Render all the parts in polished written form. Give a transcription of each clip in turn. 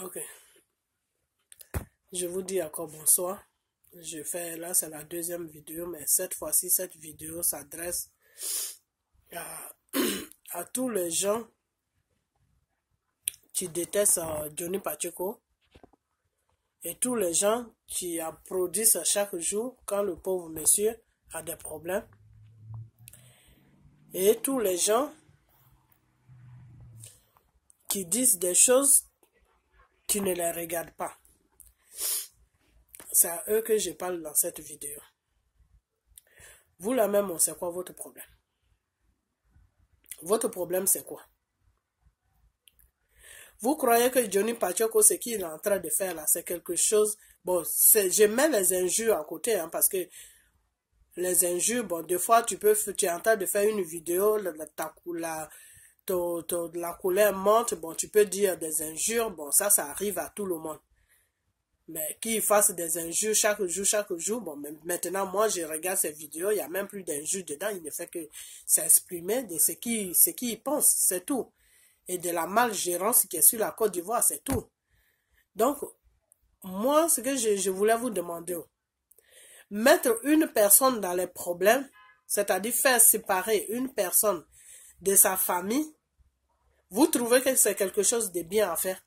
Ok, je vous dis encore bonsoir. Je fais, là c'est la deuxième vidéo, mais cette fois-ci, cette vidéo s'adresse à, à tous les gens qui détestent Johnny Pacheco et tous les gens qui applaudissent chaque jour quand le pauvre monsieur a des problèmes et tous les gens qui disent des choses qui ne les regardent pas. C'est à eux que je parle dans cette vidéo. Vous là même, c'est quoi votre problème? Votre problème, c'est quoi? Vous croyez que Johnny Pacheco, ce qu'il est en train de faire là, c'est quelque chose... Bon, je mets les injures à côté, hein, parce que les injures, bon, des fois, tu es en train de faire une vidéo, la colère monte, bon, tu peux dire des injures, bon, ça arrive à tout le monde. Mais qu'il fasse des injures chaque jour, bon, maintenant, moi, je regarde ces vidéos, il n'y a même plus d'injures dedans, il ne fait que s'exprimer de ce qu'il pense, c'est tout. Et de la malgérance qui est sur la Côte d'Ivoire, c'est tout. Donc, moi, ce que je voulais vous demander, mettre une personne dans les problèmes, c'est-à-dire faire séparer une personne de sa famille, vous trouvez que c'est quelque chose de bien à faire?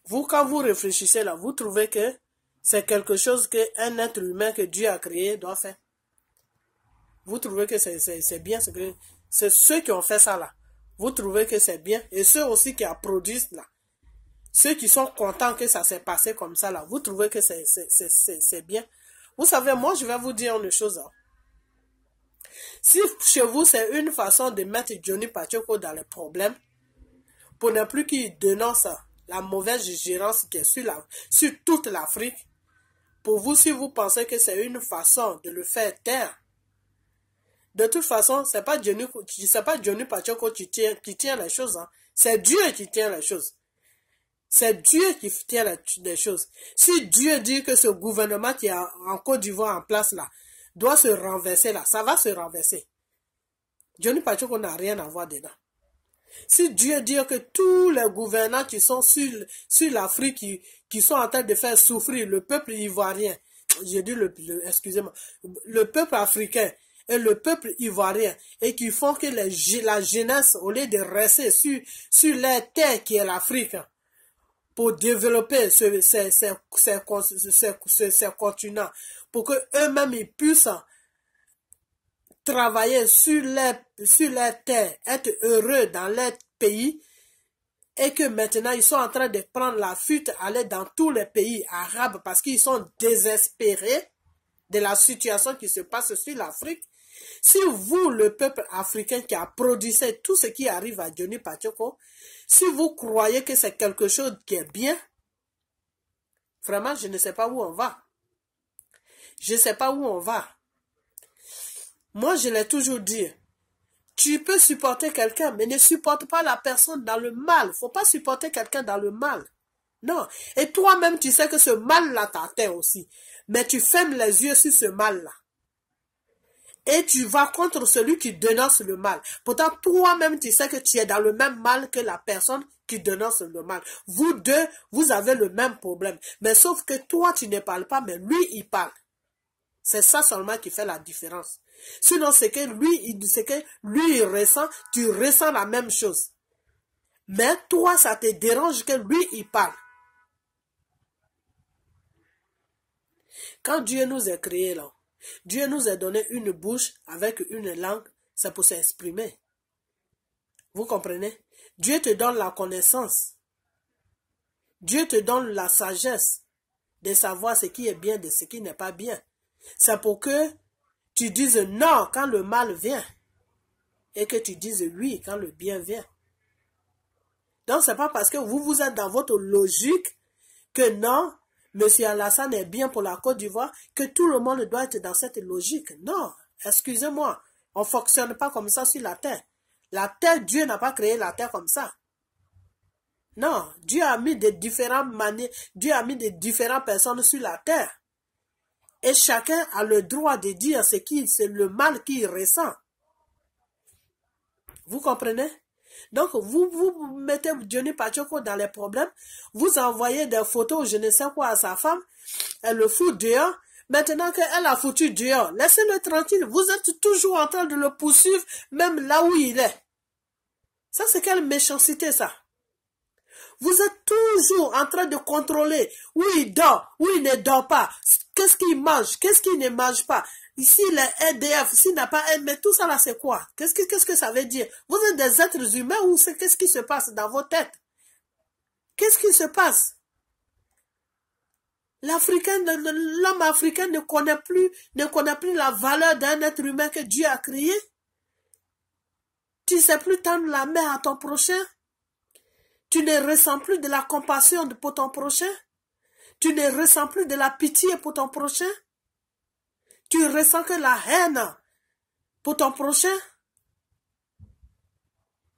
Vous, quand vous réfléchissez là, vous trouvez que c'est quelque chose qu'un être humain que Dieu a créé doit faire? Vous trouvez que c'est bien, c'est ceux qui ont fait ça là. Vous trouvez que c'est bien? Et ceux aussi qui applaudissent là, ceux qui sont contents que ça s'est passé comme ça là, vous trouvez que c'est bien? Vous savez, moi je vais vous dire une chose. Hein. Si chez vous c'est une façon de mettre Johnny Pacheco dans les problèmes, pour ne plus qu'il dénonce la mauvaise gérance qui est sur toute l'Afrique, pour vous, si vous pensez que c'est une façon de le faire taire, de toute façon, c'est pas Johnny Pacheco qui tient les choses. Hein. C'est Dieu qui tient les choses. C'est Dieu qui tient les choses. Si Dieu dit que ce gouvernement qui est en Côte d'Ivoire en place là, doit se renverser là, ça va se renverser. Johnny Pacheco n'a rien à voir dedans. Si Dieu dit que tous les gouvernants qui sont sur l'Afrique, qui sont en train de faire souffrir le peuple ivoirien, j'ai dit excusez-moi, le peuple africain et le peuple ivoirien, et qui font que la jeunesse, au lieu de rester sur les terres qui est l'Afrique, pour développer ces continents, pour que eux-mêmes ils puissent travailler sur les terres, être heureux dans leur pays, et que maintenant ils sont en train de prendre la fuite, aller dans tous les pays arabes parce qu'ils sont désespérés de la situation qui se passe sur l'Afrique. Si vous, le peuple africain qui a produit tout ce qui arrive à Johnny Pacheco, si vous croyez que c'est quelque chose qui est bien, vraiment, je ne sais pas où on va. Je ne sais pas où on va. Moi, je l'ai toujours dit. Tu peux supporter quelqu'un, mais ne supporte pas la personne dans le mal. Il ne faut pas supporter quelqu'un dans le mal. Non. Et toi-même, tu sais que ce mal-là t'atteint aussi. Mais tu fermes les yeux sur ce mal-là. Et tu vas contre celui qui dénonce le mal. Pourtant, toi-même, tu sais que tu es dans le même mal que la personne qui dénonce le mal. Vous deux, vous avez le même problème. Mais sauf que toi, tu ne parles pas, mais lui, il parle. C'est ça seulement qui fait la différence. Sinon, c'est que lui, il ressent, tu ressens la même chose. Mais toi, ça te dérange que lui, il parle. Quand Dieu nous a créés là, Dieu nous a donné une bouche avec une langue, c'est pour s'exprimer. Vous comprenez? Dieu te donne la connaissance. Dieu te donne la sagesse de savoir ce qui est bien de ce qui n'est pas bien. C'est pour que tu dises non quand le mal vient et que tu dises oui quand le bien vient. Donc, ce n'est pas parce que vous êtes dans votre logique que non, M. Alassane est bien pour la Côte d'Ivoire, que tout le monde doit être dans cette logique. Non, excusez-moi, on ne fonctionne pas comme ça sur la terre. La terre, Dieu n'a pas créé la terre comme ça. Non, Dieu a mis de différentes manières, Dieu a mis de différentes personnes sur la terre. Et chacun a le droit de dire c'est le mal qu'il ressent. Vous comprenez? Donc, vous mettez Johnny Pachoko dans les problèmes, vous envoyez des photos, je ne sais quoi, à sa femme, elle le fout dehors. Maintenant qu'elle a foutu dehors, laissez-le tranquille. Vous êtes toujours en train de le poursuivre, même là où il est. Ça, c'est quelle méchanceté, ça? Vous êtes toujours en train de contrôler où il dort, où il ne dort pas, qu'est-ce qu'il mange, qu'est-ce qu'il ne mange pas. Ici, les EDF, s'il n'a pas aide, mais tout ça là, c'est quoi? Qu'est-ce que ça veut dire? Vous êtes des êtres humains ou qu'est-ce qui se passe dans vos têtes? Qu'est-ce qui se passe? L'homme africain ne connaît plus la valeur d'un être humain que Dieu a créé. Tu ne sais plus tendre la main à ton prochain. Tu ne ressens plus de la compassion pour ton prochain. Tu ne ressens plus de la pitié pour ton prochain. Tu ressens que la haine pour ton prochain.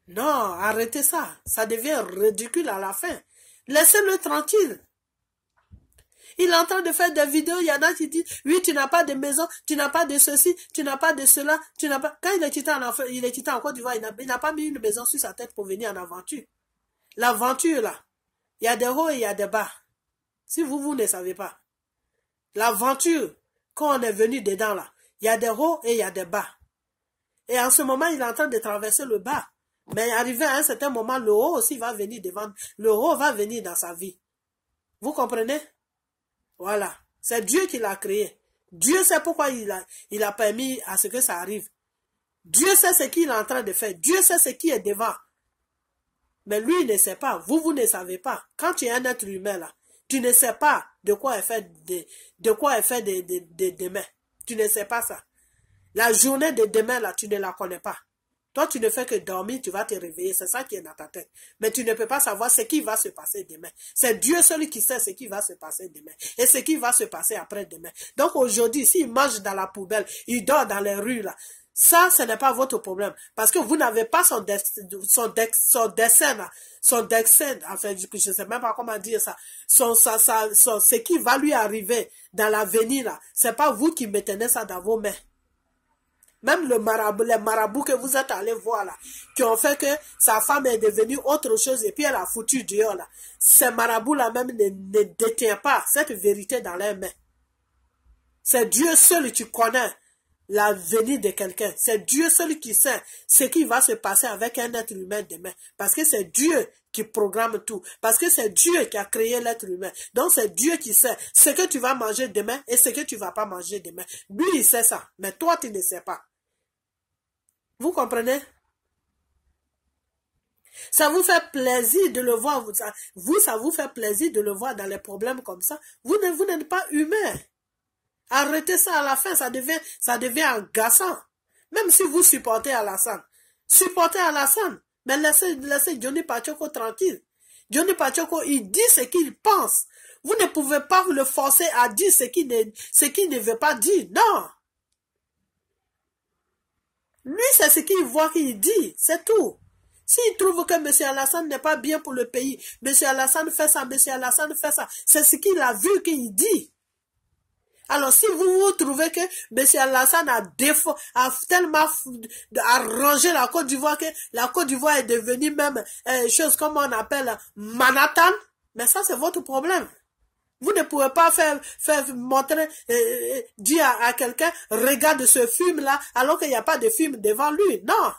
Non, arrêtez ça. Ça devient ridicule à la fin. Laissez-le tranquille. Il est en train de faire des vidéos, il y en a qui disent, oui, tu n'as pas de maison, tu n'as pas de ceci, tu n'as pas de cela, tu n'as pas... Quand il est quitté en Côte d'Ivoire, il n'a pas mis une maison sur sa tête pour venir en aventure. L'aventure, là, il y a des hauts et il y a des bas. Si vous ne savez pas. L'aventure, quand on est venu dedans, là, il y a des hauts et il y a des bas. Et en ce moment, il est en train de traverser le bas. Mais arrivé à un certain moment, le haut aussi va venir devant. Le haut va venir dans sa vie. Vous comprenez? Voilà, c'est Dieu qui l'a créé. Dieu sait pourquoi il a permis à ce que ça arrive. Dieu sait ce qu'il est en train de faire. Dieu sait ce qui est devant. Mais lui, il ne sait pas. Vous ne savez pas. Quand tu es un être humain, là, tu ne sais pas de quoi est fait demain. Tu ne sais pas ça. La journée de demain, là, tu ne la connais pas. Toi, tu ne fais que dormir, tu vas te réveiller. C'est ça qui est dans ta tête. Mais tu ne peux pas savoir ce qui va se passer demain. C'est Dieu seul qui sait ce qui va se passer demain. Et ce qui va se passer après-demain. Donc aujourd'hui, s'il mange dans la poubelle, il dort dans les rues, là. Ça, ce n'est pas votre problème. Parce que vous n'avez pas son dessin, là. Son dessin, enfin, je ne sais même pas comment dire ça. Ce qui va lui arriver dans l'avenir, là. C'est pas vous qui mettez ça dans vos mains. Même les marabouts que vous êtes allés voir là, qui ont fait que sa femme est devenue autre chose et puis elle a foutu dehors là. Ces marabouts-là même ne détiennent pas cette vérité dans leurs mains. C'est Dieu seul qui connaît l'avenir de quelqu'un. C'est Dieu seul qui sait ce qui va se passer avec un être humain demain. Parce que c'est Dieu qui programme tout. Parce que c'est Dieu qui a créé l'être humain. Donc c'est Dieu qui sait ce que tu vas manger demain et ce que tu ne vas pas manger demain. Lui, il sait ça. Mais toi, tu ne sais pas. Vous comprenez? Ça vous fait plaisir de le voir. Ça vous fait plaisir de le voir dans les problèmes comme ça. Vous n'êtes pas humain. Arrêtez ça à la fin, ça devient agaçant. Même si vous supportez Alassane. Supportez Alassane. Mais laissez Johnny Pachoko tranquille. Johnny Pachoko, il dit ce qu'il pense. Vous ne pouvez pas le forcer à dire ce qu'il ne veut pas dire. Non. Lui, c'est ce qu'il voit qu'il dit. C'est tout. S'il trouve que M. Alassane n'est pas bien pour le pays, M. Alassane fait ça, M. Alassane fait ça, c'est ce qu'il a vu qu'il dit. Alors, si vous trouvez que M. Alassane a tellement arrangé la Côte d'Ivoire que la Côte d'Ivoire est devenue même chose comme on appelle Manhattan, mais ça, c'est votre problème. Vous ne pouvez pas faire montrer, dire à quelqu'un, regarde ce film-là, alors qu'il n'y a pas de film devant lui. Non.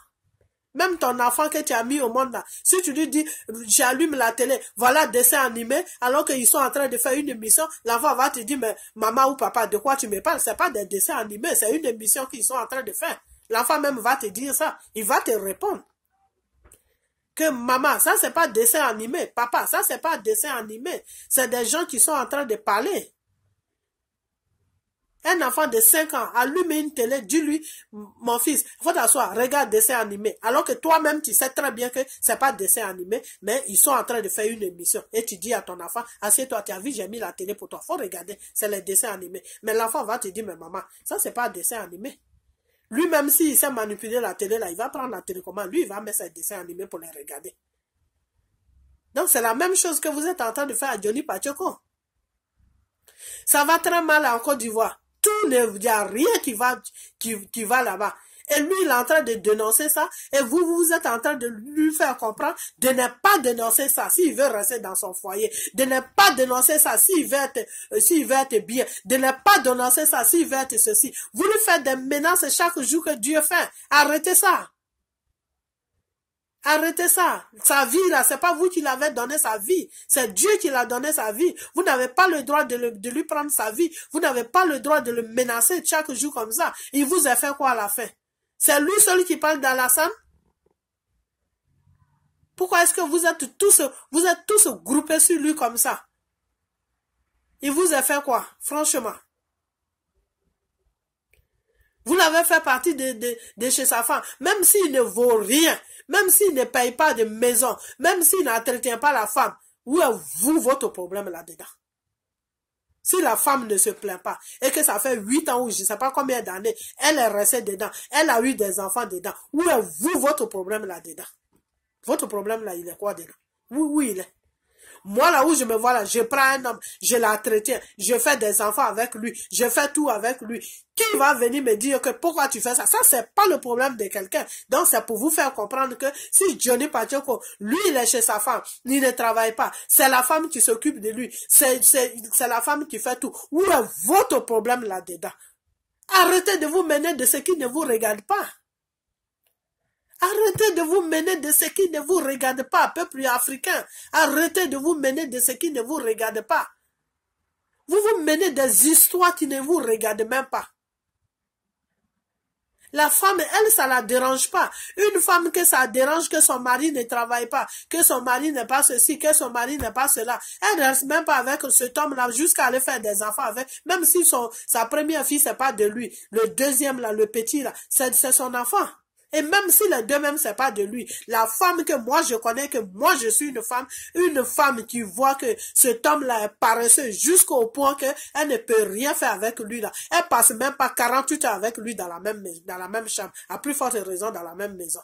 Même ton enfant que tu as mis au monde là, si tu lui dis, j'allume la télé, voilà dessin animé, alors qu'ils sont en train de faire une émission, l'enfant va te dire, mais maman ou papa, de quoi tu me parles? C'est pas des dessins animés, c'est une émission qu'ils sont en train de faire. L'enfant même va te dire ça, il va te répondre. Que maman, ça c'est pas dessin animé, papa, ça c'est pas dessin animé, c'est des gens qui sont en train de parler. Un enfant de 5 ans, allume une télé, dis-lui, mon fils, faut t'asseoir, regarde dessin animé. Alors que toi-même, tu sais très bien que c'est pas dessin animé, mais ils sont en train de faire une émission. Et tu dis à ton enfant, assieds-toi, tu as vu, j'ai mis la télé pour toi, faut regarder, c'est les dessins animés. Mais l'enfant va te dire, mais maman, ça c'est pas dessin animé. Lui-même, s'il sait manipuler la télé, là, il va prendre la télécommande, lui, il va mettre ses dessins animés pour les regarder. Donc, c'est la même chose que vous êtes en train de faire à Johnny Pachoko. Ça va très mal en Côte d'Ivoire. Il n'y a rien qui va là-bas. Et lui, il est en train de dénoncer ça. Et vous êtes en train de lui faire comprendre de ne pas dénoncer ça s'il veut rester dans son foyer. De ne pas dénoncer ça s'il veut être bien. De ne pas dénoncer ça s'il veut être ceci. Vous lui faites des menaces chaque jour que Dieu fait. Arrêtez ça. Arrêtez ça. Sa vie, là, c'est pas vous qui l'avez donné sa vie. C'est Dieu qui l'a donné sa vie. Vous n'avez pas le droit de lui prendre sa vie. Vous n'avez pas le droit de le menacer chaque jour comme ça. Il vous a fait quoi à la fin? C'est lui seul qui parle dans la scène? Pourquoi est-ce que vous êtes tous groupés sur lui comme ça? Il vous a fait quoi? Franchement. Vous l'avez fait partie de chez sa femme. Même s'il ne vaut rien. Même s'il ne paye pas de maison. Même s'il n'entretient pas la femme. Où est vous votre problème là-dedans? Si la femme ne se plaint pas. Et que ça fait 8 ans ou je ne sais pas combien d'années. Elle est restée dedans. Elle a eu des enfants dedans. Où est vous votre problème là-dedans? Votre problème là, il est quoi dedans? Oui, il est. Moi, là où je me vois là, je prends un homme, je l'entretiens, je fais des enfants avec lui, je fais tout avec lui. Qui va venir me dire que pourquoi tu fais ça? Ça, c'est pas le problème de quelqu'un. Donc, c'est pour vous faire comprendre que si Johnny Pacheco, lui, il est chez sa femme, il ne travaille pas. C'est la femme qui s'occupe de lui. C'est la femme qui fait tout. Où est votre problème là-dedans? Arrêtez de vous mener de ce qui ne vous regarde pas. Arrêtez de vous mener de ce qui ne vous regarde pas, peuple africain. Arrêtez de vous mener de ce qui ne vous regarde pas. Vous vous menez des histoires qui ne vous regardent même pas. La femme, elle, ça la dérange pas. Une femme que ça dérange que son mari ne travaille pas, que son mari n'est pas ceci, que son mari n'est pas cela. Elle ne reste même pas avec cet homme-là jusqu'à aller faire des enfants avec. Même si sa première fille, c'est pas de lui. Le deuxième, là, le petit, là, c'est son enfant. Et même si les deux même c'est pas de lui, la femme que moi je connais, que moi je suis une femme qui voit que cet homme-là est paresseux jusqu'au point qu'elle ne peut rien faire avec lui là. Elle passe même pas 48 heures avec lui dans la même chambre, à plus forte raison dans la même maison.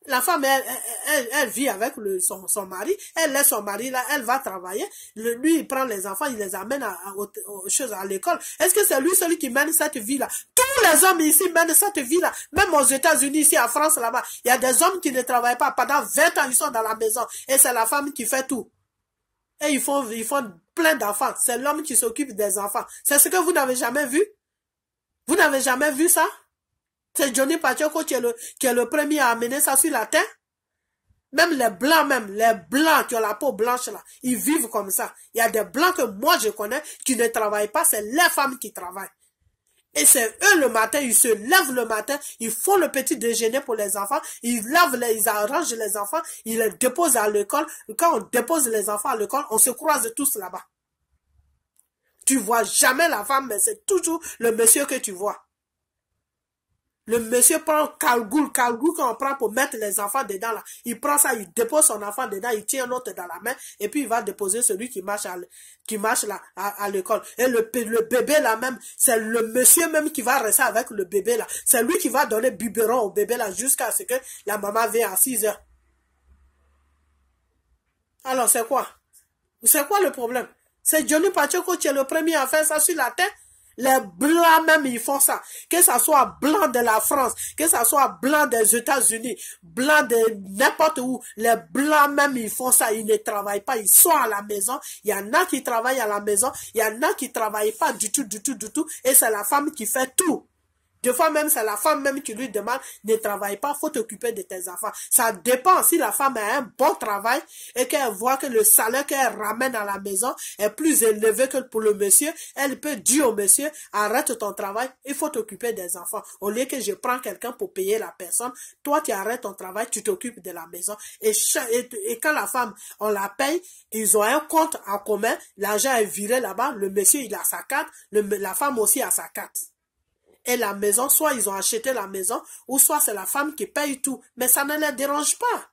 La femme, elle vit avec son mari, elle laisse son mari là, elle va travailler, lui il prend les enfants, il les amène aux choses à l'école. Est-ce que c'est lui celui qui mène cette vie-là? Tous les hommes ici mènent cette vie-là, même aux États-Unis, ici en France là-bas, il y a des hommes qui ne travaillent pas, pendant 20 ans ils sont dans la maison, et c'est la femme qui fait tout. Et ils font plein d'enfants, c'est l'homme qui s'occupe des enfants. C'est ce que vous n'avez jamais vu? Vous n'avez jamais vu ça? C'est Johnny Pacheco qui est le premier à amener ça sur la terre. Même les blancs qui ont la peau blanche là, ils vivent comme ça. Il y a des blancs que moi je connais qui ne travaillent pas, c'est les femmes qui travaillent. Et c'est eux le matin, ils se lèvent le matin, ils font le petit déjeuner pour les enfants, ils arrangent les enfants, ils les déposent à l'école. Quand on dépose les enfants à l'école, on se croise tous là-bas. Tu vois jamais la femme, mais c'est toujours le monsieur que tu vois. Le monsieur prend calgoule qu'on prend pour mettre les enfants dedans là. Il prend ça, il dépose son enfant dedans, il tient l'autre dans la main et puis il va déposer celui qui marche là à l'école. Et le bébé là même, c'est le monsieur même qui va rester avec le bébé là. C'est lui qui va donner biberon au bébé là jusqu'à ce que la maman vienne à 6 heures. Alors c'est quoi? C'est quoi le problème? C'est Johnny Pacheco qui est le premier à faire ça sur la terre. Les blancs même, ils font ça. Que ça soit blanc de la France, que ça soit blanc des États-Unis, blanc de n'importe où, les blancs même, ils font ça. Ils ne travaillent pas, ils sont à la maison. Il y en a qui travaillent à la maison, il y en a qui ne travaillent pas du tout. Et c'est la femme qui fait tout. Des fois même, c'est la femme même qui lui demande, ne travaille pas, faut t'occuper de tes enfants. Ça dépend si la femme a un bon travail et qu'elle voit que le salaire qu'elle ramène à la maison est plus élevé que pour le monsieur. Elle peut dire au monsieur, arrête ton travail, il faut t'occuper des enfants. Au lieu que je prends quelqu'un pour payer la personne, toi tu arrêtes ton travail, tu t'occupes de la maison. Et quand la femme, on la paye, ils ont un compte en commun, l'argent est viré là-bas, le monsieur il a sa carte, la femme aussi a sa carte. Et la maison, soit ils ont acheté la maison, ou soit c'est la femme qui paye tout. Mais ça ne les dérange pas.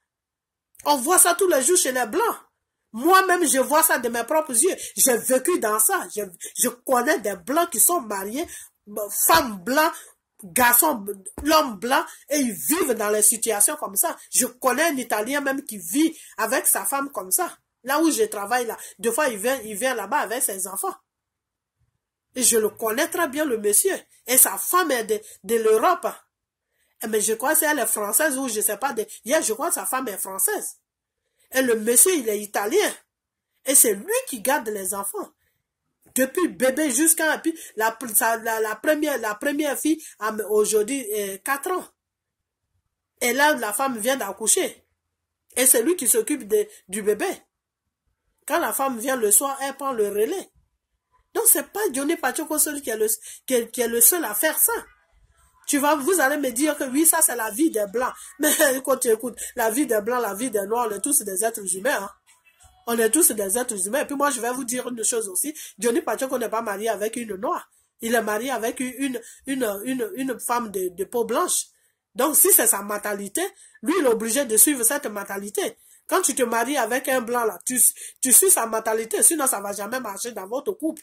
On voit ça tous les jours chez les Blancs. Moi-même, je vois ça de mes propres yeux. J'ai vécu dans ça. Je connais des Blancs qui sont mariés, femmes blancs, garçons, l'homme blanc, et ils vivent dans les situations comme ça. Je connais un Italien même qui vit avec sa femme comme ça. Là où je travaille, là, des fois, il vient là-bas avec ses enfants. Et je le connais très bien, le monsieur. Et sa femme est de l'Europe. Mais je crois qu'elle est française ou je sais pas. Je crois que sa femme est française. Et le monsieur, il est italien. Et c'est lui qui garde les enfants. Depuis bébé jusqu'à... Puis la première fille a aujourd'hui 4 ans. Et là, la femme vient d'accoucher. Et c'est lui qui s'occupe du bébé. Quand la femme vient le soir, elle prend le relais. Donc, c'est pas Johnny Pachoko seul qui est le seul à faire ça. Vous allez me dire que oui, ça c'est la vie des Blancs. Mais quand tu écoutes, la vie des Blancs, la vie des Noirs, on est tous des êtres humains. Hein. On est tous des êtres humains. Et puis moi, je vais vous dire une chose aussi. Johnny Pachoko n'est pas marié avec une Noire. Il est marié avec une femme de peau blanche. Donc, si c'est sa mentalité, lui, il est obligé de suivre cette mentalité. Quand tu te maries avec un blanc, là, tu suis sa mentalité, sinon ça ne va jamais marcher dans votre couple.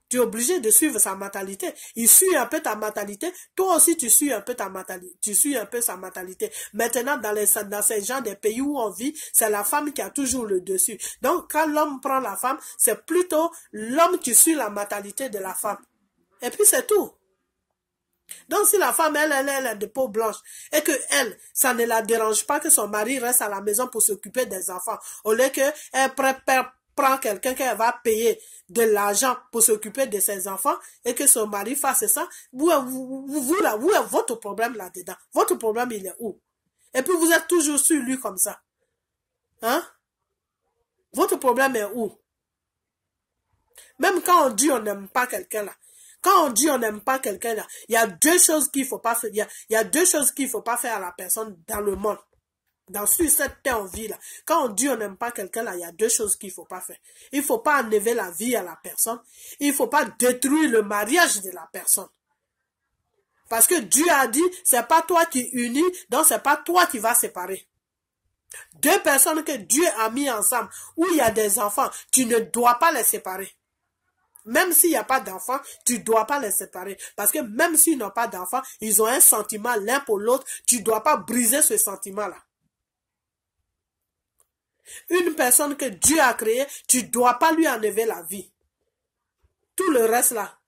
Tu es obligé de suivre sa mentalité. Il suit un peu ta mentalité. Toi aussi, tu suis un peu ta mentalité. Tu suis un peu sa mentalité. Maintenant, dans ces gens des pays où on vit, c'est la femme qui a toujours le dessus. Donc, quand l'homme prend la femme, c'est plutôt l'homme qui suit la mentalité de la femme. Et puis, c'est tout. Donc, si la femme, elle est de peau blanche et que elle, ça ne la dérange pas que son mari reste à la maison pour s'occuper des enfants, au lieu qu'elle prend quelqu'un qu'elle va payer de l'argent pour s'occuper de ses enfants et que son mari fasse ça, où est votre problème là-dedans? Votre problème, il est où? Et puis, vous êtes toujours sur lui comme ça. Hein? Votre problème est où? Même quand on dit on n'aime pas quelqu'un là, quand on dit on n'aime pas quelqu'un là, il y a deux choses qu'il faut pas faire. Il y a deux choses qu'il faut pas faire à la personne dans le monde. Sur cette terre en vie là. Quand on dit on n'aime pas quelqu'un là, il y a deux choses qu'il faut pas faire. Il faut pas enlever la vie à la personne. Il faut pas détruire le mariage de la personne. Parce que Dieu a dit, c'est pas toi qui unis, donc c'est pas toi qui vas séparer. Deux personnes que Dieu a mis ensemble, où il y a des enfants, tu ne dois pas les séparer. Même s'il n'y a pas d'enfants, tu ne dois pas les séparer. Parce que même s'ils n'ont pas d'enfants, ils ont un sentiment l'un pour l'autre. Tu ne dois pas briser ce sentiment-là. Une personne que Dieu a créée, tu ne dois pas lui enlever la vie. Tout le reste là,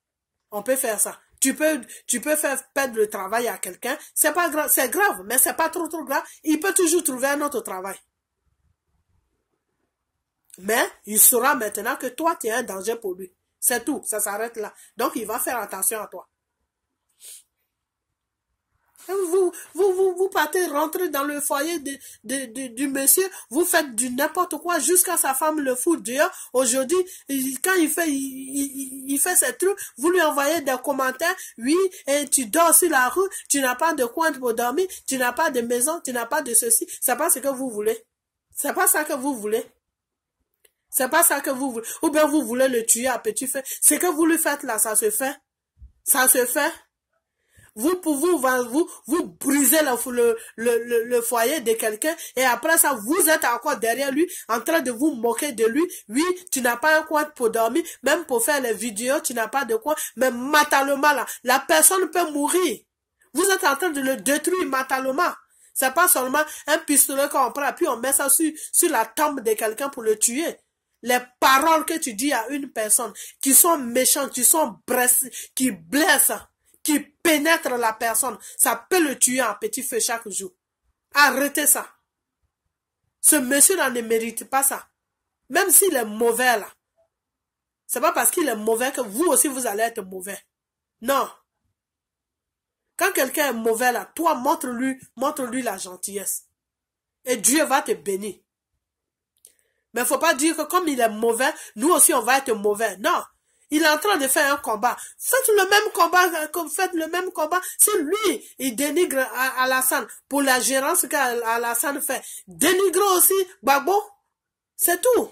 on peut faire ça. Tu peux faire perdre le travail à quelqu'un. C'est pas grave, c'est grave, mais c'est pas trop grave. Il peut toujours trouver un autre travail. Mais il saura maintenant que toi, tu es un danger pour lui. C'est tout, ça s'arrête là. Donc, il va faire attention à toi. Vous partez rentrer dans le foyer du monsieur, vous faites du n'importe quoi jusqu'à sa femme le fout dehors. Aujourd'hui, quand il fait ses trucs, vous lui envoyez des commentaires. Oui, et tu dors sur la rue, tu n'as pas de coin pour dormir, tu n'as pas de maison, tu n'as pas de ceci. C'est pas ce que vous voulez. C'est pas ça que vous voulez. C'est pas ça que vous voulez. Ou bien vous voulez le tuer à petit feu. Ce que vous lui faites là, ça se fait. Ça se fait. Vous brisez le foyer de quelqu'un et après ça, vous êtes encore derrière lui en train de vous moquer de lui. Oui, tu n'as pas un coin pour dormir, même pour faire les vidéos, tu n'as pas de coin. Mais mentalement là, la personne peut mourir. Vous êtes en train de le détruire mentalement. C'est pas seulement un pistolet qu'on prend puis on met ça sur la tombe de quelqu'un pour le tuer. Les paroles que tu dis à une personne qui sont méchantes, qui blessent, qui pénètrent la personne, ça peut le tuer en petit feu chaque jour. Arrêtez ça. Ce monsieur-là ne mérite pas ça. Même s'il est mauvais là. C'est pas parce qu'il est mauvais que vous aussi vous allez être mauvais. Non. Quand quelqu'un est mauvais là, toi montre-lui la gentillesse. Et Dieu va te bénir. Mais il ne faut pas dire que comme il est mauvais, nous aussi on va être mauvais. Non. Il est en train de faire un combat. Faites le même combat. Si lui, il dénigre Alassane pour la gérance qu'Alassane fait, dénigre aussi Gbagbo. C'est tout.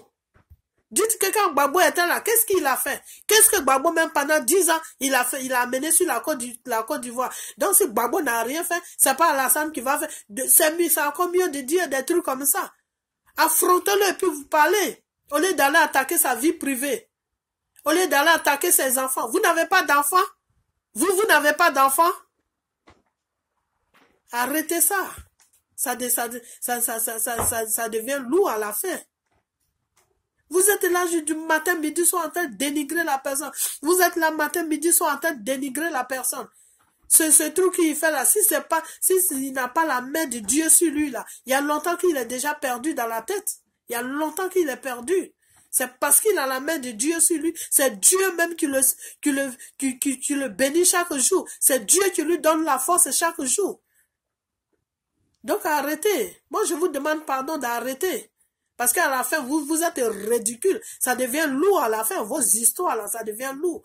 Dites que quand Gbagbo était là, qu'est-ce qu'il a fait? Qu'est-ce que Gbagbo, même pendant 10 ans, il a amené sur la Côte d'Ivoire. Donc si Gbagbo n'a rien fait, c'est pas Alassane qui va faire. C'est encore mieux de dire des trucs comme ça. Affrontez-le et puis vous parlez. Au lieu d'aller attaquer sa vie privée. Au lieu d'aller attaquer ses enfants. Vous n'avez pas d'enfants? Vous n'avez pas d'enfants? Arrêtez ça. Ça devient lourd à la fin. Vous êtes là du matin, midi, soir en train de dénigrer la personne. Vous êtes là matin, midi, soir en train de dénigrer la personne. Ce truc qu'il fait là, s'il n'a pas la main de Dieu sur lui là, il y a longtemps qu'il est déjà perdu dans la tête. Il y a longtemps qu'il est perdu. C'est parce qu'il a la main de Dieu sur lui. C'est Dieu même qui le bénit chaque jour. C'est Dieu qui lui donne la force chaque jour. Donc arrêtez. Moi je vous demande pardon d'arrêter. Parce qu'à la fin, vous êtes ridicule. Ça devient lourd à la fin. Vos histoires là, ça devient lourd.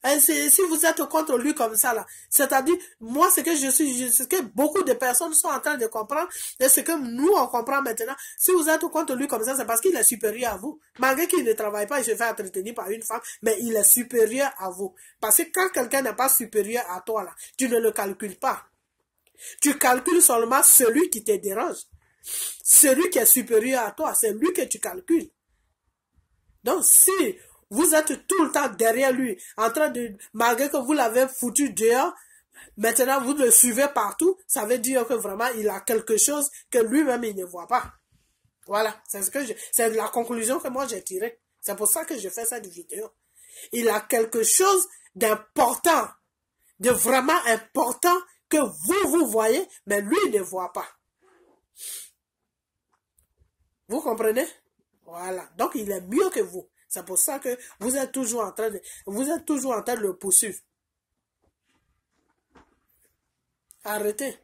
Et si vous êtes contre lui comme ça, là, c'est-à-dire, moi, ce que beaucoup de personnes sont en train de comprendre, et ce que nous, on comprend maintenant, si vous êtes contre lui comme ça, c'est parce qu'il est supérieur à vous. Malgré qu'il ne travaille pas, il se fait entretenir par une femme, mais il est supérieur à vous. Parce que quand quelqu'un n'est pas supérieur à toi, là, tu ne le calcules pas. Tu calcules seulement celui qui te dérange. Celui qui est supérieur à toi, c'est lui que tu calcules. Donc, si vous êtes tout le temps derrière lui, en train de, malgré que vous l'avez foutu dehors, maintenant vous le suivez partout, ça veut dire que vraiment il a quelque chose que lui-même il ne voit pas. Voilà, c'est la conclusion que moi j'ai tirée. C'est pour ça que je fais cette vidéo. Il a quelque chose d'important, de vraiment important que vous voyez, mais lui ne voit pas. Vous comprenez? Voilà, donc il est mieux que vous. C'est pour ça que vous êtes toujours en train de le poursuivre. Arrêtez.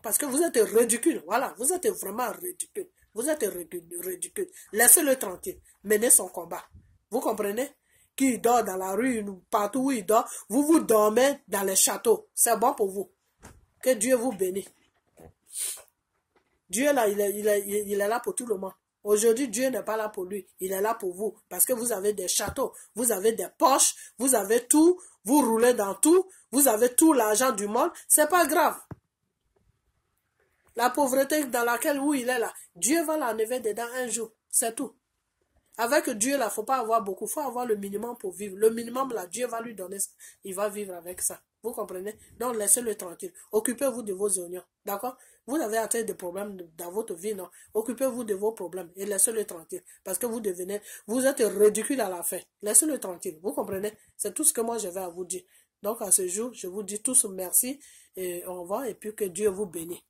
Parce que vous êtes ridicule. Voilà, vous êtes vraiment ridicule. Vous êtes ridicule. Laissez-le tranquille. Menez son combat. Vous comprenez? Qui dort dans la rue, partout où il dort, vous dormez dans les châteaux. C'est bon pour vous. Que Dieu vous bénisse. Dieu là, il est là pour tout le monde. Aujourd'hui, Dieu n'est pas là pour lui. Il est là pour vous. Parce que vous avez des châteaux, vous avez des poches, vous avez tout, vous roulez dans tout, vous avez tout l'argent du monde. C'est pas grave. La pauvreté dans laquelle il est là, Dieu va l'enlever dedans un jour. C'est tout. Avec Dieu là, il ne faut pas avoir beaucoup. Il faut avoir le minimum pour vivre. Le minimum là, Dieu va lui donner ça. Il va vivre avec ça. Vous comprenez? Donc, laissez-le tranquille. Occupez-vous de vos oignons. D'accord? Vous avez atteint des problèmes dans votre vie, non? Occupez-vous de vos problèmes et laissez-le tranquille. Parce que vous êtes ridicule à la fin. Laissez-le tranquille. Vous comprenez? C'est tout ce que moi j'avais à vous dire. Donc, à ce jour, je vous dis tous merci et au revoir et puis que Dieu vous bénisse.